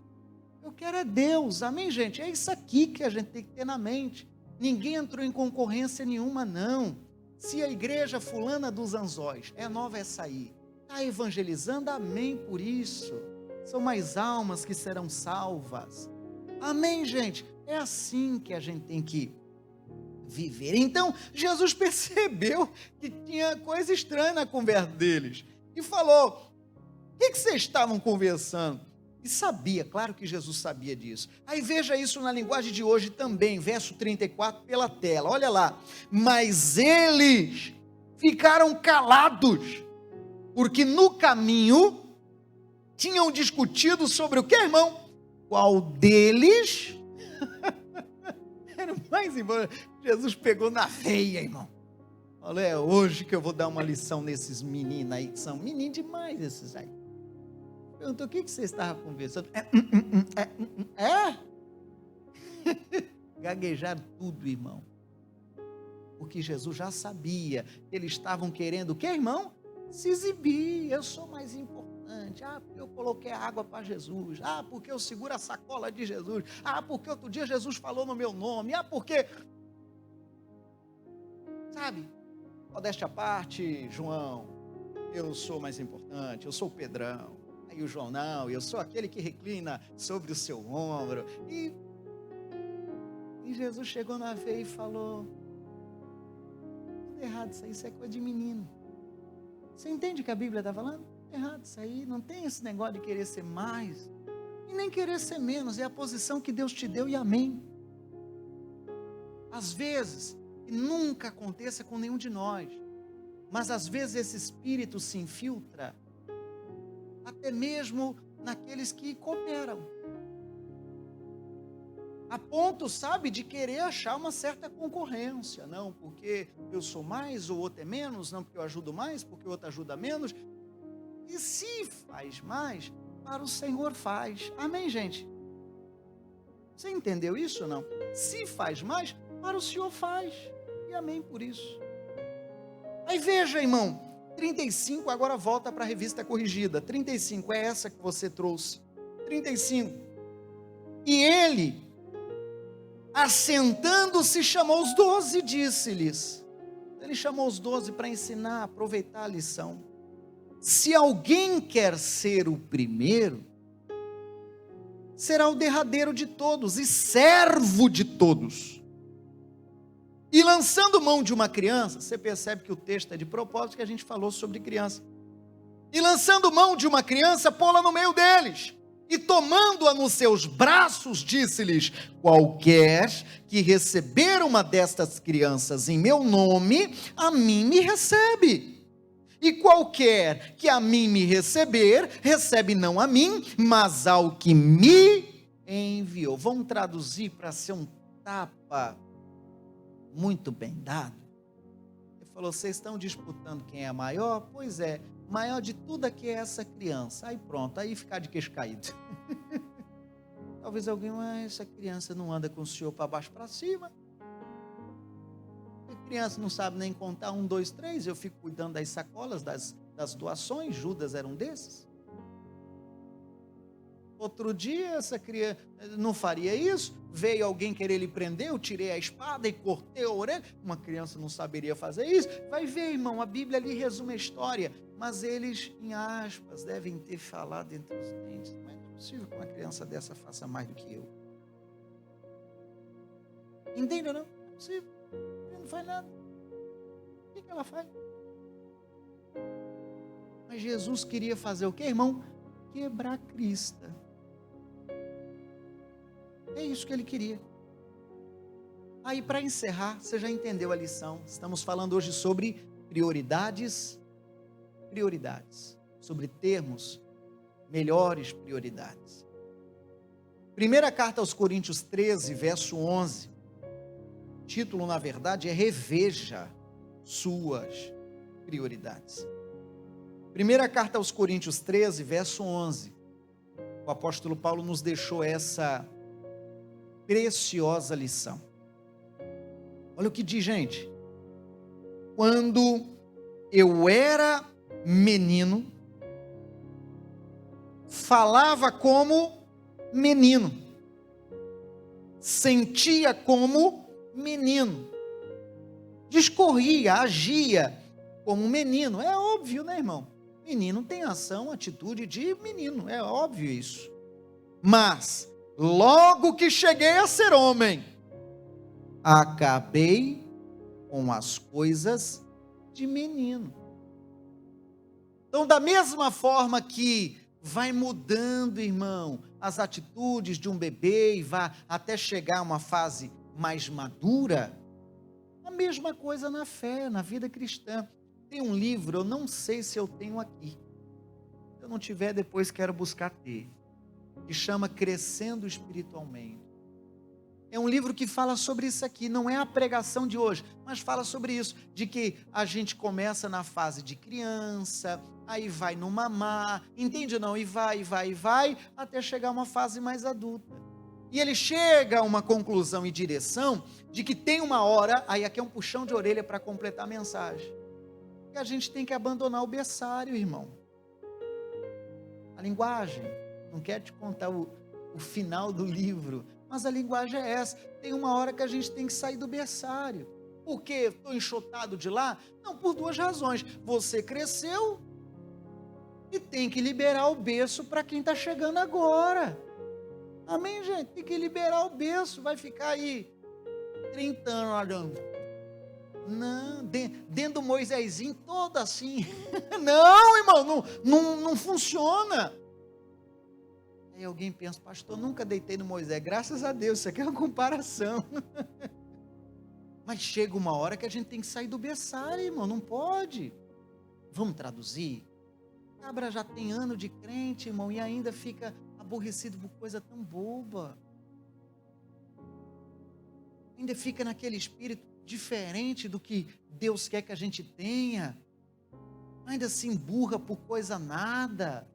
Eu quero é Deus, amém, gente? É isso aqui que a gente tem que ter na mente. Ninguém entrou em concorrência nenhuma, não. Se a igreja fulana dos anzóis, é nova essa aí, está evangelizando, amém por isso. São mais almas que serão salvas. Amém, gente? É assim que a gente tem que viver. Então, Jesus percebeu que tinha coisa estranha na conversa deles. E falou, o que vocês estavam conversando? E sabia, claro que Jesus sabia disso. Aí veja isso na linguagem de hoje também, verso 34 pela tela, olha lá. Mas eles ficaram calados, porque no caminho tinham discutido sobre o que, irmão? Qual deles era o mais importante? Jesus pegou na veia, irmão. Olha, é hoje que eu vou dar uma lição nesses meninos aí, que são meninos demais esses aí. Perguntou, o que vocês estavam conversando? Gaguejaram tudo, irmão. Porque Jesus já sabia que eles estavam querendo o que, irmão? Se exibir, eu sou mais importante. Ah, porque eu coloquei a água para Jesus. Ah, porque eu seguro a sacola de Jesus. Ah, porque outro dia Jesus falou no meu nome. Ah, porque... Sabe, modéstia à parte, João, eu sou mais importante, eu sou o Pedrão. E o João, não, eu sou aquele que reclina sobre o seu ombro. E Jesus chegou na veia e falou, tudo errado isso é coisa de menino. Você entende o que a Bíblia está falando? Errado isso aí, não tem esse negócio de querer ser mais, e nem querer ser menos, é a posição que Deus te deu e amém. Às vezes, e nunca aconteça com nenhum de nós, mas às vezes esse espírito se infiltra, até mesmo naqueles que cooperam, a ponto, sabe, de querer achar uma certa concorrência, não, porque eu sou mais, o outro é menos, não, porque eu ajudo mais, porque o outro ajuda menos, e se faz mais, para o Senhor faz, amém, gente? Você entendeu isso ou não? Se faz mais, para o Senhor faz, e amém por isso. Aí veja, irmão, 35, agora volta para a revista corrigida. 35 é essa que você trouxe. 35. E ele, assentando-se, chamou os 12 e disse-lhes. Ele chamou os 12 para ensinar, aproveitar a lição. Se alguém quer ser o primeiro, será o derradeiro de todos e servo de todos. E lançando mão de uma criança, você percebe que o texto é de propósito, que a gente falou sobre criança. E lançando mão de uma criança, pô-la no meio deles. E tomando-a nos seus braços, disse-lhes, qualquer que receber uma destas crianças em meu nome, a mim me recebe. E qualquer que a mim me receber, recebe não a mim, mas ao que me enviou. Vamos traduzir para ser um tapa muito bem dado. Ele falou, vocês estão disputando quem é maior? Pois é, maior de tudo aqui é essa criança. Aí pronto, aí ficar de queixo caído. Talvez alguém, mas essa criança não anda com o senhor para baixo para cima. A criança não sabe nem contar 1, 2, 3, eu fico cuidando das sacolas, das doações, Judas era um desses. Outro dia essa criança não faria isso, veio alguém querer lhe prender, eu tirei a espada e cortei a orelha, uma criança não saberia fazer isso. Vai ver, irmão, a Bíblia ali resume a história, mas eles, em aspas, devem ter falado entre os dentes, mas não é possível que uma criança dessa faça mais do que eu. Entende ou não? Não é possível, ela não faz nada. O que ela faz? Mas Jesus queria fazer o que, irmão? Quebrar a crista. É isso que ele queria. Aí, para encerrar, você já entendeu a lição. Estamos falando hoje sobre prioridades, sobre termos melhores prioridades. Primeira carta aos Coríntios 13, verso 11. O título, na verdade, é Reveja suas prioridades. Primeira carta aos Coríntios 13, verso 11. O apóstolo Paulo nos deixou essa preciosa lição. Olha o que diz, gente. Quando eu era menino, falava como menino, sentia como menino, discorria, agia como menino. É óbvio, né, irmão? Menino tem ação, atitude de menino, é óbvio isso. Mas, logo que cheguei a ser homem, acabei com as coisas de menino. Então, da mesma forma que vai mudando, irmão, as atitudes de um bebê e vai até chegar a uma fase mais madura, a mesma coisa na fé, na vida cristã. Tem um livro, eu não sei se eu tenho aqui. Se eu não tiver, depois quero buscar ter, que chama Crescendo Espiritualmente. É um livro que fala sobre isso aqui, não é a pregação de hoje, mas fala sobre isso, de que a gente começa na fase de criança, aí vai no mamar, entende ou não? E vai, até chegar a uma fase mais adulta. E ele chega a uma conclusão e direção de que tem uma hora, aí aqui é um puxão de orelha para completar a mensagem, que a gente tem que abandonar o berçário, irmão. A linguagem, não quero te contar o final do livro, mas a linguagem é essa. Tem uma hora que a gente tem que sair do berçário. Por quê? Estou enxotado de lá? Não, por duas razões. Você cresceu e tem que liberar o berço para quem está chegando agora. Amém, gente? Tem que liberar o berço. Vai ficar aí 30 anos olhando. Não, dentro do Moisésinho todo assim. Não, irmão, não funciona. Aí alguém pensa, pastor, nunca deitei no Moisés. Graças a Deus, isso aqui é uma comparação. Mas chega uma hora que a gente tem que sair do berçário, irmão, não pode. Vamos traduzir? Cabra já tem ano de crente, irmão, e ainda fica aborrecido por coisa tão boba. Ainda fica naquele espírito diferente do que Deus quer que a gente tenha. Ainda se emburra por coisa nada.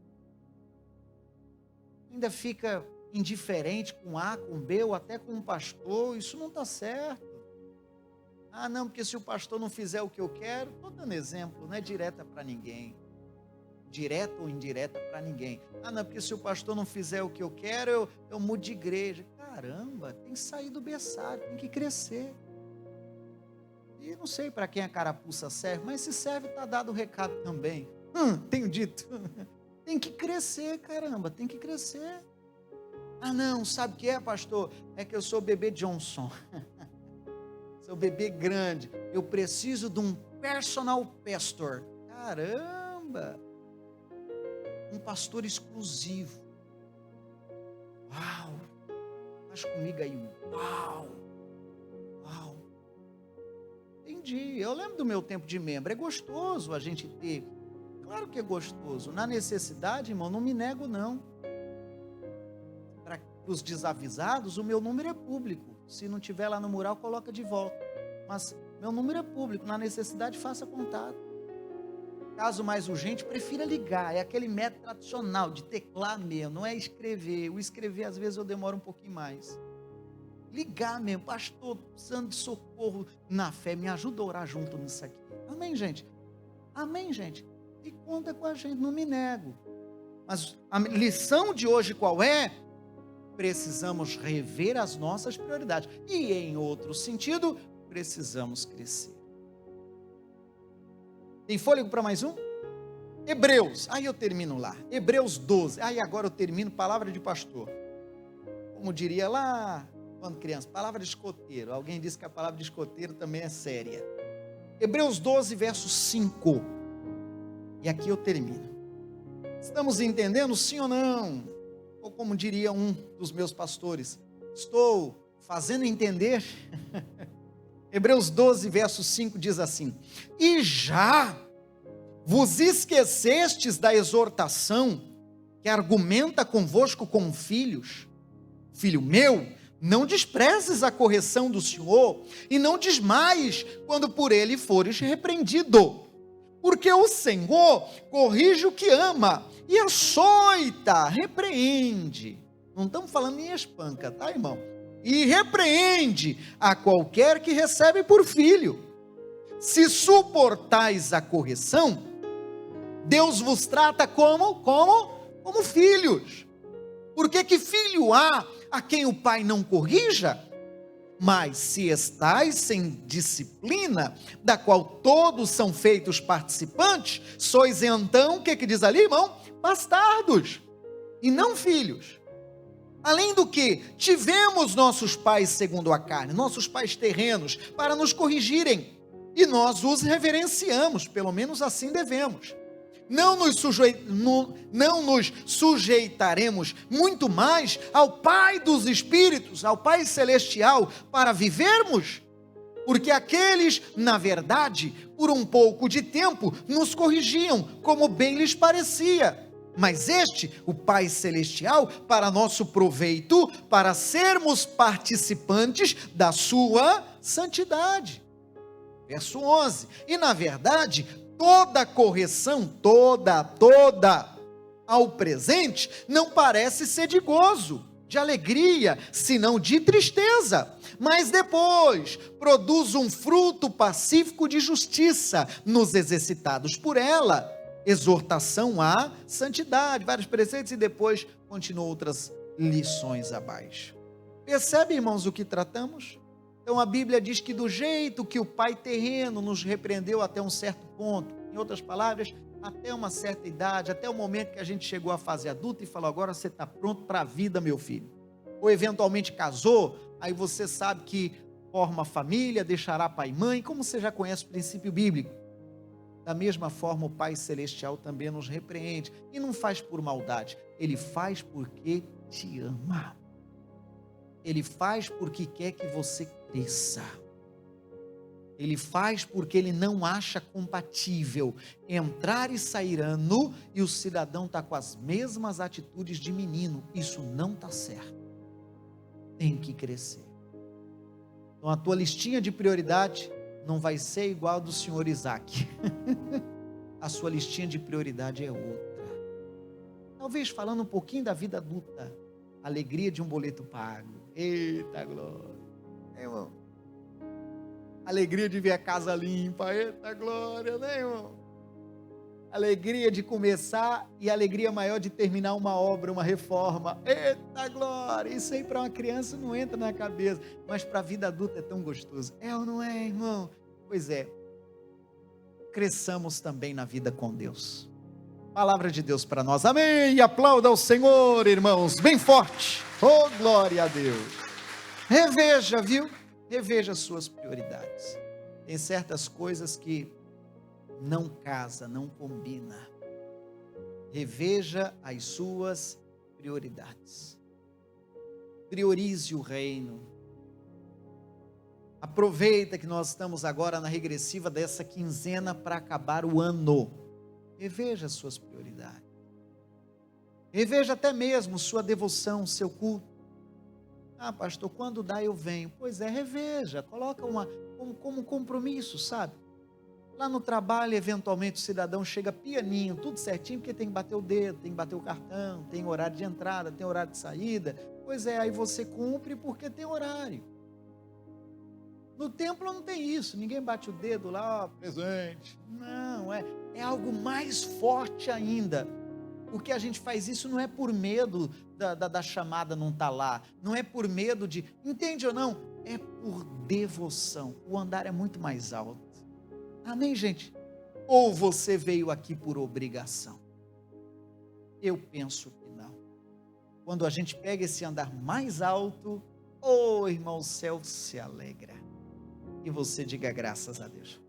Ainda fica indiferente com A, com B, ou até com um pastor. Isso não está certo. Ah, não, porque se o pastor não fizer o que eu quero, estou dando exemplo, não é direta para ninguém. Direta ou indireta para ninguém. Ah, não, porque se o pastor não fizer o que eu quero, eu mudo de igreja. Caramba, tem que sair do berçário, tem que crescer. E não sei para quem a carapuça serve, mas se serve, está dado o recado também. Tenho dito. Tem que crescer, caramba, tem que crescer. Ah, não, sabe o que é, pastor? É que eu sou bebê Johnson. Sou bebê grande. Eu preciso de um personal pastor. Caramba! Um pastor exclusivo. Uau! Faz comigo aí. Uau! Uau! Entendi. Eu lembro do meu tempo de membro. É gostoso a gente ter. Claro que é gostoso. Na necessidade, irmão, não me nego, não. Para os desavisados, o meu número é público. Se não tiver lá no mural, coloca de volta. Mas meu número é público. Na necessidade, faça contato. Caso mais urgente, prefira ligar. É aquele método tradicional de teclar mesmo. Não é escrever. O escrever, às vezes, eu demoro um pouquinho mais. Ligar mesmo. Pastor, precisando de socorro na fé. Me ajuda a orar junto nisso aqui. Amém, gente? Amém, gente? E conta com a gente, não me nego. Mas a lição de hoje qual é? Precisamos rever as nossas prioridades. E em outro sentido, precisamos crescer. Tem fôlego para mais um? Hebreus, aí eu termino lá. Hebreus 12, aí agora eu termino, palavra de pastor. Como diria lá, quando criança, palavra de escoteiro. Alguém disse que a palavra de escoteiro também é séria. Hebreus 12, verso 5. E aqui eu termino. Estamos entendendo, sim ou não? Ou como diria um dos meus pastores, estou fazendo entender. Hebreus 12, verso 5 diz assim: e já vos esquecestes da exortação que argumenta convosco como filhos? Filho meu, não desprezes a correção do Senhor, e não desmaies quando por ele fores repreendido. Porque o Senhor corrige o que ama, e açoita, repreende. Não estamos falando nem espanca, tá, irmão? E repreende a qualquer que recebe por filho. Se suportais a correção, Deus vos trata como filhos. Porque que filho há a quem o pai não corrija? Mas se estais sem disciplina, da qual todos são feitos participantes, sois então, o que diz ali, irmão? Bastardos, e não filhos. Além do que, tivemos nossos pais segundo a carne, nossos pais terrenos, para nos corrigirem, e nós os reverenciamos, pelo menos assim devemos. Não nos sujeitaremos muito mais ao Pai dos Espíritos, ao Pai Celestial, para vivermos? Porque aqueles, na verdade, por um pouco de tempo, nos corrigiam, como bem lhes parecia. Mas este, o Pai Celestial, para nosso proveito, para sermos participantes da sua santidade. Verso 11, e na verdade, toda correção, toda ao presente, não parece ser de gozo, de alegria, senão de tristeza, mas depois produz um fruto pacífico de justiça, nos exercitados por ela, exortação à santidade, vários preceitos, e depois continua outras lições abaixo. Percebe, irmãos, o que tratamos? Então a Bíblia diz que do jeito que o pai terreno nos repreendeu até um certo ponto, em outras palavras, até uma certa idade, até o momento que a gente chegou à fase adulta e falou: agora você está pronto para a vida, meu filho. Ou eventualmente casou, aí você sabe que forma família, deixará pai e mãe, como você já conhece o princípio bíblico. Da mesma forma, o Pai Celestial também nos repreende, e não faz por maldade, Ele faz porque te ama. Ele faz porque quer que você cresça. Ele faz porque Ele não acha compatível entrar e sair ano, e o cidadão está com as mesmas atitudes de menino. Isso não está certo. Tem que crescer. Então a tua listinha de prioridade não vai ser igual a do senhor Isaac. A sua listinha de prioridade é outra. Talvez falando um pouquinho da vida adulta, alegria de um boleto pago. Eita glória, irmão. Alegria de ver a casa limpa. Eita glória, né, irmão? Alegria de começar e alegria maior de terminar uma obra, uma reforma. Eita glória, isso aí para uma criança não entra na cabeça, mas para a vida adulta é tão gostoso. É ou não é, irmão? Pois é, cresçamos também na vida com Deus. Palavra de Deus para nós, amém, e aplauda ao Senhor, irmãos, bem forte, oh glória a Deus. Reveja, viu? Reveja as suas prioridades. Tem certas coisas que não casa, não combina. Reveja as suas prioridades. Priorize o reino. Aproveita que nós estamos agora na regressiva dessa quinzena para acabar o ano. Reveja as suas prioridades. Reveja até mesmo sua devoção, seu culto. Ah, pastor, quando dá eu venho. Pois é, reveja, coloca como um compromisso, sabe? Lá no trabalho, eventualmente o cidadão chega pianinho, tudo certinho, porque tem que bater o dedo, tem que bater o cartão, tem horário de entrada, tem horário de saída. Pois é, aí você cumpre porque tem horário. No templo não tem isso, ninguém bate o dedo lá, ó, presente. Não, é algo mais forte ainda. Porque a gente faz isso não é por medo da chamada não estar lá, não é por medo de, entende ou não? É por devoção, o andar é muito mais alto. Amém, gente? Ou você veio aqui por obrigação? Eu penso que não. Quando a gente pega esse andar mais alto, oh irmão, o céu se alegra. E você diga graças a Deus.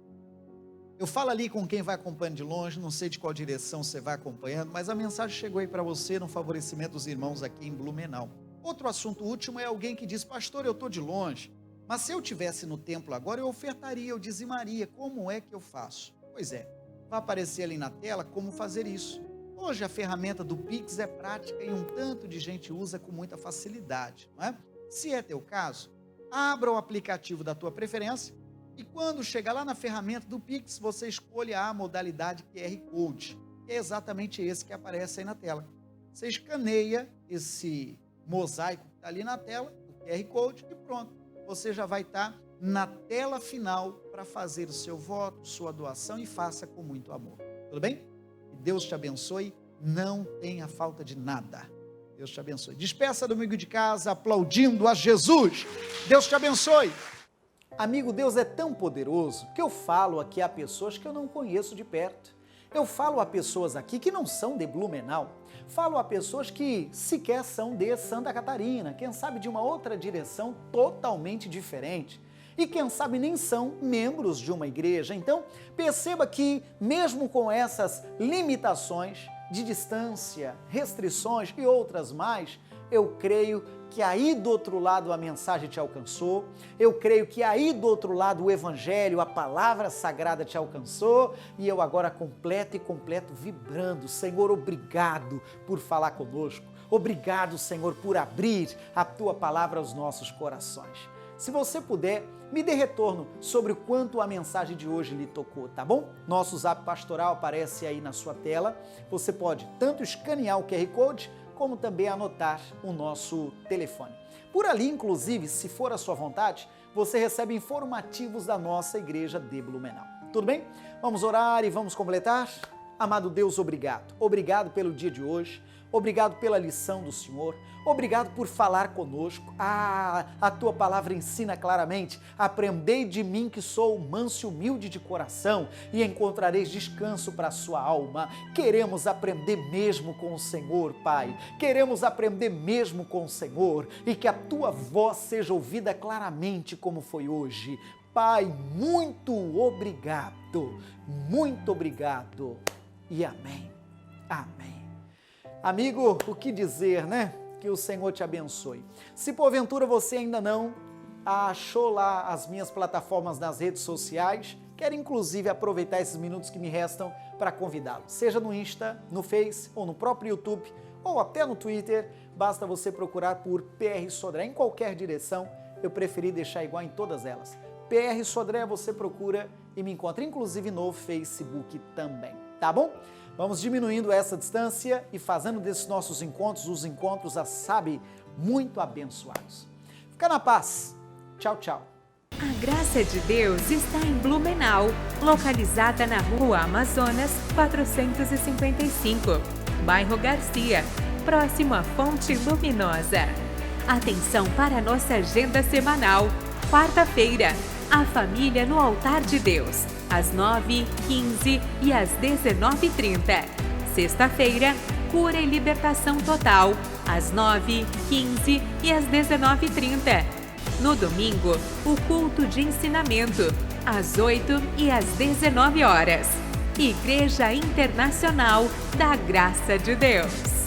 Eu falo ali com quem vai acompanhando de longe, não sei de qual direção você vai acompanhando, mas a mensagem chegou aí para você no favorecimento dos irmãos aqui em Blumenau. Outro assunto último é alguém que diz: pastor, eu estou de longe, mas se eu estivesse no templo agora, eu ofertaria, eu dizimaria. Como é que eu faço? Pois é, vai aparecer ali na tela como fazer isso. Hoje a ferramenta do Pix é prática e um tanto de gente usa com muita facilidade, não é? Se é teu caso, abra o aplicativo da tua preferência e quando chegar lá na ferramenta do Pix, você escolha a modalidade QR Code, que é exatamente esse que aparece aí na tela. Você escaneia esse mosaico que está ali na tela, o QR Code, e pronto. Você já vai estar na tela final para fazer o seu voto, sua doação, e faça com muito amor. Tudo bem? Que Deus te abençoe, não tenha falta de nada. Deus te abençoe. Despeça do amigo de casa aplaudindo a Jesus. Deus te abençoe. Amigo, Deus é tão poderoso que eu falo aqui a pessoas que eu não conheço de perto. Eu falo a pessoas aqui que não são de Blumenau. Falo a pessoas que sequer são de Santa Catarina, quem sabe de uma outra direção totalmente diferente. E quem sabe nem são membros de uma igreja. Então, perceba que mesmo com essas limitações de distância, restrições e outras mais, eu creio que aí do outro lado a mensagem te alcançou, eu creio que aí do outro lado o evangelho, a palavra sagrada te alcançou, e eu agora completo vibrando. Senhor, obrigado por falar conosco, obrigado, Senhor, por abrir a tua palavra aos nossos corações. Se você puder, me dê retorno sobre o quanto a mensagem de hoje lhe tocou, tá bom? Nosso zap pastoral aparece aí na sua tela, você pode tanto escanear o QR Code, como também anotar o nosso telefone. Por ali, inclusive, se for a sua vontade, você recebe informativos da nossa igreja de Blumenau. Tudo bem? Vamos orar e vamos completar? Amado Deus, obrigado. Obrigado pelo dia de hoje. Obrigado pela lição do Senhor. Obrigado por falar conosco. A tua palavra ensina claramente: aprendei de mim que sou manso e humilde de coração e encontrareis descanso para a sua alma. Queremos aprender mesmo com o Senhor, Pai. Queremos aprender mesmo com o Senhor e que a tua voz seja ouvida claramente como foi hoje. Pai, muito obrigado e amém. Amém. Amigo, o que dizer, né? Que o Senhor te abençoe. Se porventura você ainda não achou lá as minhas plataformas nas redes sociais, quero inclusive aproveitar esses minutos que me restam para convidá-lo. Seja no Insta, no Face ou no próprio YouTube ou até no Twitter, basta você procurar por PR Sodré em qualquer direção. Eu preferi deixar igual em todas elas. PR Sodré você procura e me encontra inclusive no Facebook também, tá bom? Vamos diminuindo essa distância e fazendo desses nossos encontros, os encontros, muito abençoados. Fica na paz. Tchau, tchau. A graça de Deus está em Blumenau, localizada na Rua Amazonas, 455, bairro Garcia, próximo à Fonte Luminosa. Atenção para a nossa agenda semanal. Quarta-feira, a família no altar de Deus, às 9h15 e às 19h30. Sexta-feira, cura e libertação total, às 9h15 e às 19h30. No domingo, o culto de ensinamento, às 8h e às 19h. Igreja Internacional da Graça de Deus.